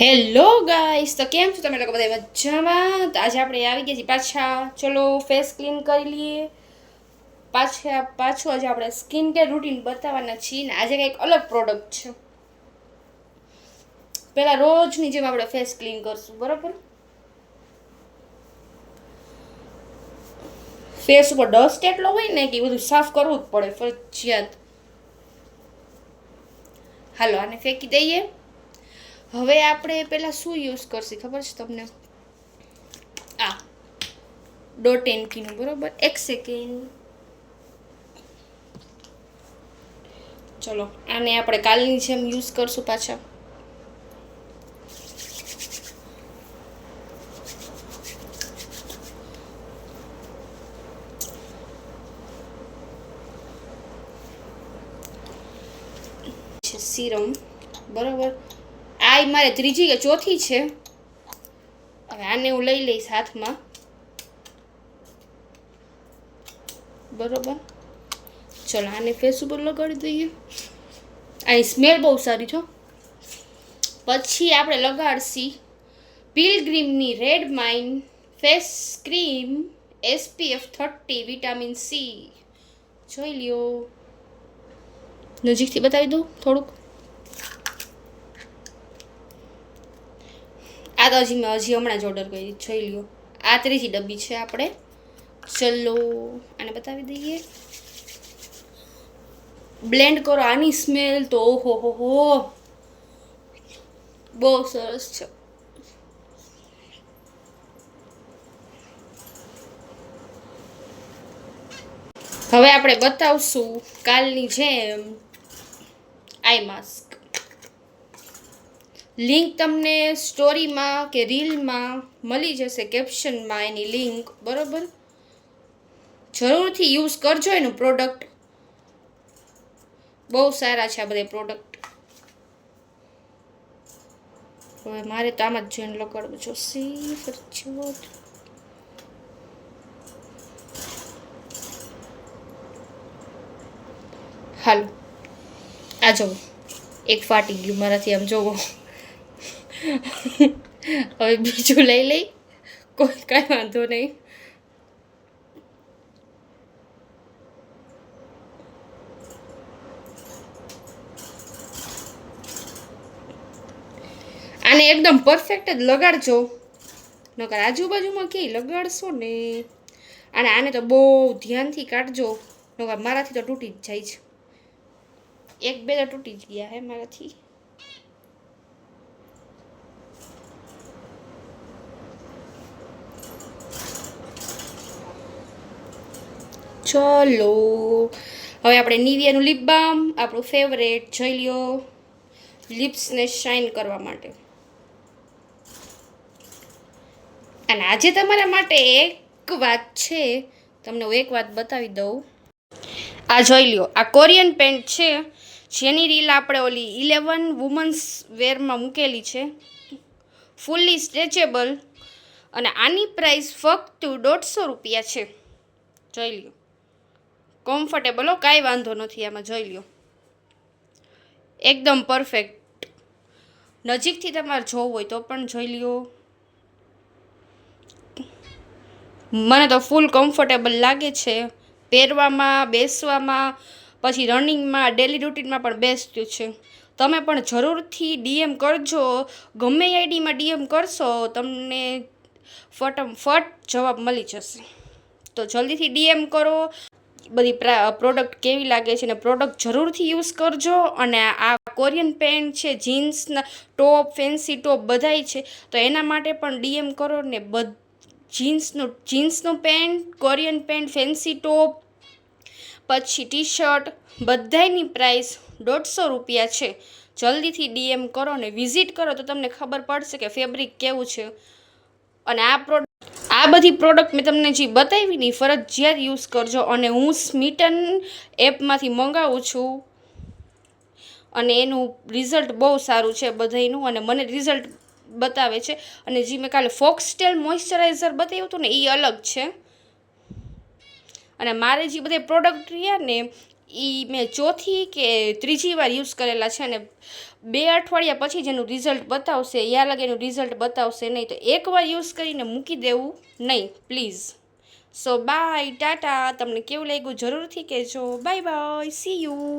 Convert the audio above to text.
Hello guys, તો કેમ છો તમે લોકો બધા મજામાં? તો આજે આપણે આવી ગયા છીએ પાછા. ચલો ફેસ ક્લીન કરી લઈએ. પાછું આજે આપણે સ્કિન કેર રૂટીન બતાવવાના છીએ ને આજે કંઈક અલગ પ્રોડક્ટ છે. પહેલાં રોજની જેમ આપણે ફેસ ક્લીન કરશું, બરાબર? ફેસ ઉપર ડસ્ટ એટલો હોય ને કે બધું સાફ કરવું જ પડે ફરજિયાત. હાલો, આને ફેંકી દઈએ. હવે આપણે પહેલાં શું યુઝ કરશું ખબર છે તમને? આ ડોટ એન્કીનું, બરાબર? એક સેકન્ડ. ચલો, આને આપણે કાલની જેમ યુઝ કરશું પાછા. સીરમ, બરાબર? આ મારે ત્રીજી કે ચોથી છે. હવે આને હું લઈ લઈશ હાથમાં, બરાબર? ચલો, આને ફેસ ઉપર લગાડી દઈએ. આ સ્મેલ બહુ સારી છે. પછી આપણે લગાડશી પિલગ્રીમની red vine face cream SPF 30 vitamin C. જોઈ લ્યો, નજીકથી બતાવી દઉં થોડુંક. આ તો હજી હમણાં જ ઓર્ડર કરી, જોઈ લ્યો. આ ત્રીજી ડબ્બી છે આપણે. ચલો, આને બતાવી દઈએ. બ્લેન્ડ કરો. આની સ્મેલ તો ઓહો હો બહુ સરસ છે. હવે આપણે બતાવશું કાલની જેમ આઈ માસ્ક. લિંક તમને સ્ટોરીમાં કે રીલમાં મળી જશે, કેપ્શનમાં એની લિંક, બરાબર? જરૂરથી યુઝ કરજો એનું પ્રોડક્ટ. બહુ સારા છે આ બધા પ્રોડક્ટ. હવે મારે તો આમ જ જોઈને લગાડવું જોશે ફરજિયાત. હાલો, આ જુઓ, એક ફાટી ગયું મારાથી, આમ જોવો. હવે બીજું લઈ લઈ, કોઈ કાંઈ વાંધો નહીં. આને એકદમ પરફેક્ટ જ લગાડજો, નકર આજુબાજુમાં ક્યાંય લગાડશો ને. અને આને તો બહુ ધ્યાનથી કાઢજો, નકર મારાથી તો તૂટી જ જાય છે. એક બે તો તૂટી જ ગયા હે મારાથી. ચલો, હવે આપણે નિવિયાનું લિપ બામ, આપણું ફેવરેટ, જોઈ લ્યો, લિપ્સને શાઇન કરવા માટે. અને આજે તમારા માટે એક વાત છે, તમને હું એક વાત બતાવી દઉં. આ જોઈ લ્યો, આ કોરિયન પેન્ટ છે, જેની રીલ આપણે ઓલી 11 વુમન્સ વેરમાં મૂકેલી છે. ફૂલ્લી સ્ટ્રેચેબલ, અને આની પ્રાઇસ ફક્ત 150 રૂપિયા છે. જોઈ લ્યો, કમ્ફર્ટેબલ હો, કાંઈ વાંધો નથી આમાં. જોઈ લ્યો, એકદમ પરફેક્ટ. નજીકથી તમારે જોવું હોય તો પણ જોઈ લ્યો. મને તો ફૂલ કમ્ફર્ટેબલ લાગે છે પહેરવામાં, બેસવામાં, પછી રનિંગમાં, ડેલી રૂટીનમાં પણ બેસ્ટ છે. તમે પણ જરૂરથી DM કરજો. ગમે આઈડીમાં DM કરશો તમને ફટાફટ જવાબ મળી જશે. તો જલ્દીથી DM કરો. બધી પ્રોડક્ટ કેવી લાગે છે ને પ્રોડક્ટ જરૂરથી યુઝ કરજો. અને આ કોરિયન પેન્ટ છે, જીન્સના ટોપ, ફેન્સી ટોપ બધાય છે, તો એના માટે પણ DM કરો ને. જીન્સનું પેન્ટ, કોરિયન પેન્ટ, ફેન્સી ટોપ, પછી ટી શર્ટ, બધાની પ્રાઇસ 150 રૂપિયા છે. જલ્દીથી DM કરો ને વિઝિટ કરો તો તમને ખબર પડશે કે ફેબ્રિક કેવું છે. અને આ બધી પ્રોડક્ટ મેં તમને જે બતાવી ને ફરજિયાત યુઝ કરજો. અને હું સ્મિટન એપમાંથી મંગાવું છું, અને એનું રિઝલ્ટ બહુ સારું છે બધાયનું, અને મને રિઝલ્ટ બતાવે છે. અને જે મેં કાલે ફોક્સટેલ મોઇશ્ચરાઇઝર બતાવ્યું હતું ને, એ અલગ છે. અને મારે જે બધા પ્રોડક્ટ રહ્યા ને એ મેં ચોથી કે ત્રીજી વાર યુઝ કરેલા છે અને 2 અઠવાડિયા પછી જેનું રિઝલ્ટ બતાવશે યા લાગે એનું રિઝલ્ટ બતાવશે નહીં. તો એકવાર યુઝ કરીને મૂકી દેવું નહીં પ્લીઝ. So bye Tata. તમને કેવું લાગ્યું જરૂરથી કહેજો. Bye bye, C you.